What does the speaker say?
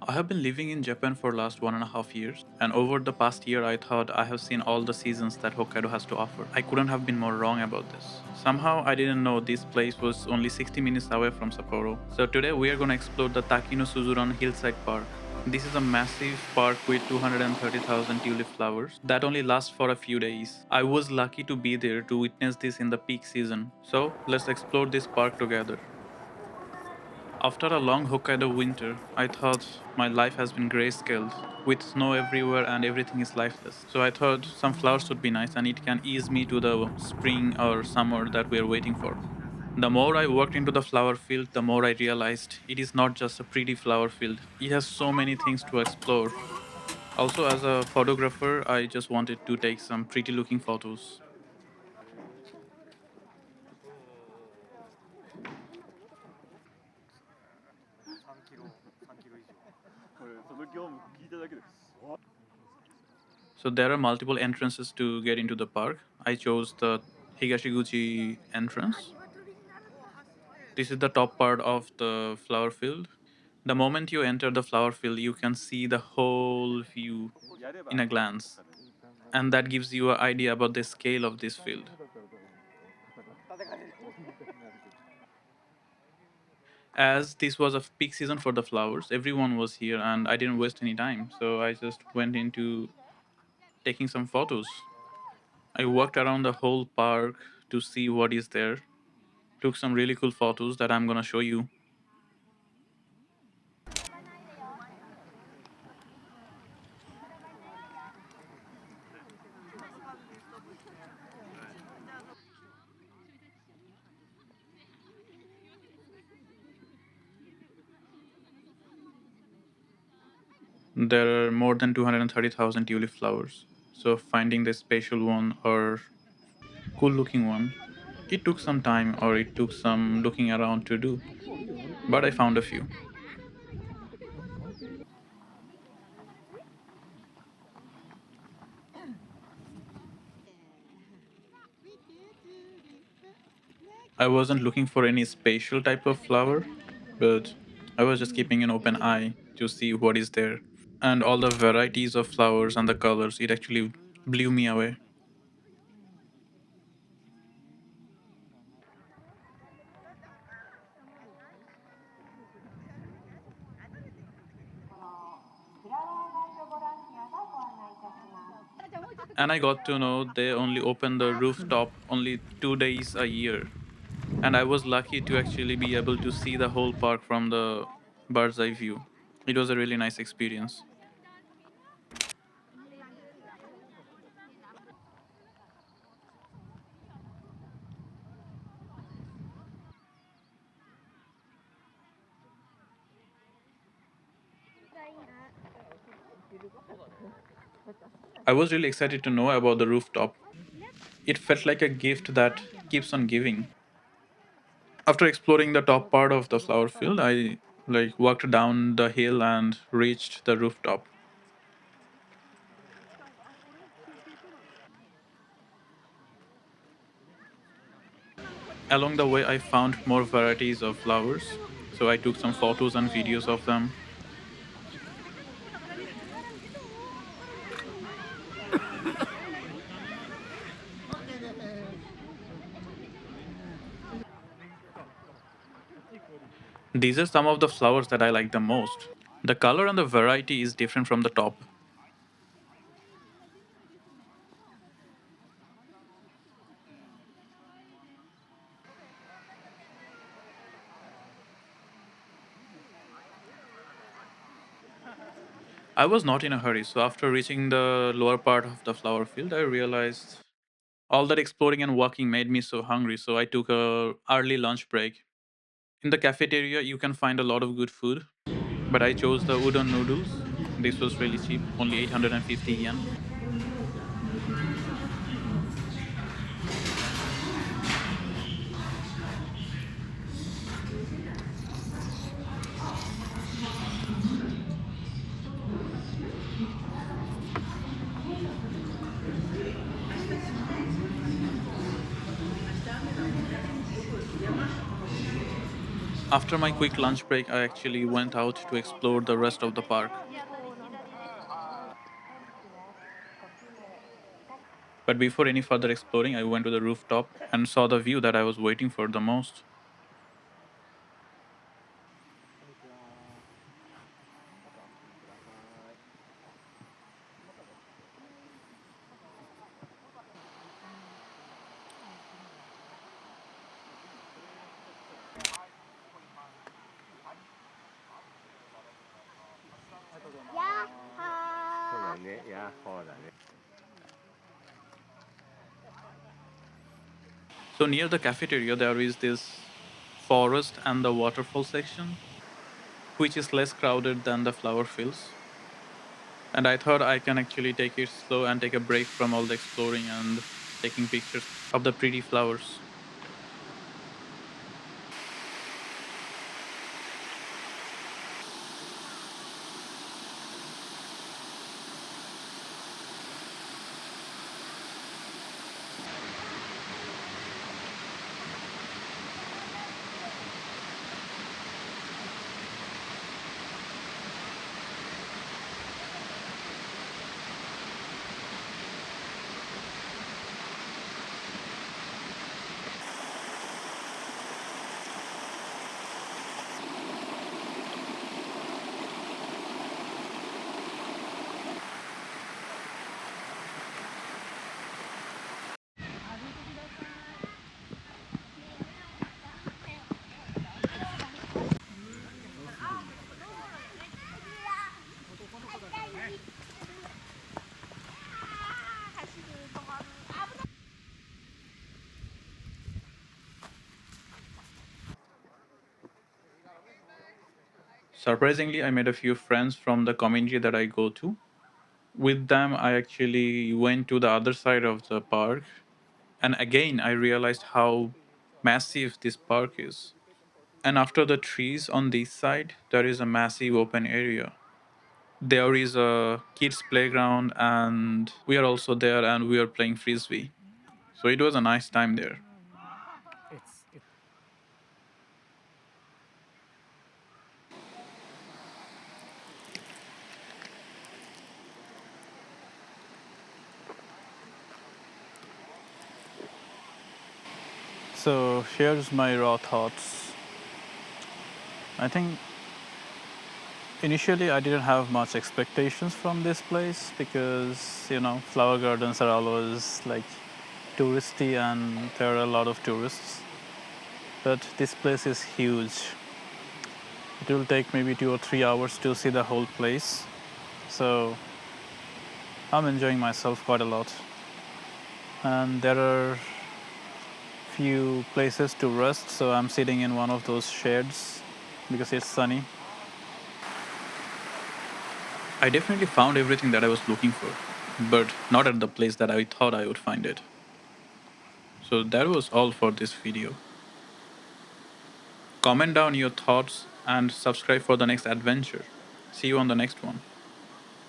I have been living in Japan for last 1.5 years, and over the past year I thought I have seen all the seasons that Hokkaido has to offer. I couldn't have been more wrong about this. Somehow I didn't know this place was only 60 minutes away from Sapporo. So today we are gonna explore the Takino Suzuran Hillside Park. This is a massive park with 230,000 tulip flowers that only lasts for a few days. I was lucky to be there to witness this in the peak season. So let's explore this park together. After a long Hokkaido winter, I thought my life has been grayscaled, with snow everywhere and everything is lifeless. So I thought some flowers would be nice and it can ease me to the spring or summer that we are waiting for. The more I walked into the flower field, the more I realized it is not just a pretty flower field. It has so many things to explore. Also, as a photographer, I just wanted to take some pretty looking photos. So there are multiple entrances to get into the park. I chose the Higashiguchi entrance. This is the top part of the flower field. The moment you enter the flower field, you can see the whole view in a glance, and that gives you an idea about the scale of this field. As this was a peak season for the flowers, everyone was here, and I didn't waste any time, so I just went into taking some photos. I walked around the whole park to see what is there, took some really cool photos that I'm gonna show you. There are more than 230,000 tulip flowers, so finding the special one or cool looking one, it took some time or it took some looking around to do, but I found a few. I wasn't looking for any special type of flower, but I was just keeping an open eye to see what is there. And all the varieties of flowers and the colors, it actually blew me away. And I got to know they only open the rooftop only 2 days a year. And I was lucky to actually be able to see the whole park from the bird's eye view. It was a really nice experience. I was really excited to know about the rooftop. It felt like a gift that keeps on giving. After exploring the top part of the flower field, I walked down the hill and reached the rooftop. Along the way, I found more varieties of flowers, so I took some photos and videos of them. These are some of the flowers that I like the most. The color and the variety is different from the top. I was not in a hurry, so after reaching the lower part of the flower field, I realized all that exploring and walking made me so hungry, so I took a early lunch break. In the cafeteria, you can find a lot of good food, but I chose the udon noodles. This was really cheap, only 850 yen. After my quick lunch break, I actually went out to explore the rest of the park. But before any further exploring, I went to the rooftop and saw the view that I was waiting for the most. So near the cafeteria, there is this forest and the waterfall section, which is less crowded than the flower fields. And I thought I can actually take it slow and take a break from all the exploring and taking pictures of the pretty flowers. Surprisingly, I made a few friends from the community that I go to. With them, I actually went to the other side of the park, and again, I realized how massive this park is. And after the trees on this side, there is a massive open area. There is a kids' playground, and we are also there and we are playing frisbee. So it was a nice time there. So here's my raw thoughts. I think initially I didn't have much expectations from this place because flower gardens are always like touristy and there are a lot of tourists. But this place is huge. It will take maybe 2 or 3 hours to see the whole place. So I'm enjoying myself quite a lot. And there are few places to rest, so I'm sitting in one of those sheds because it's sunny. I definitely found everything that I was looking for, but not at the place that I thought I would find it. So that was all for this video. Comment down your thoughts and subscribe for the next adventure. See you on the next one.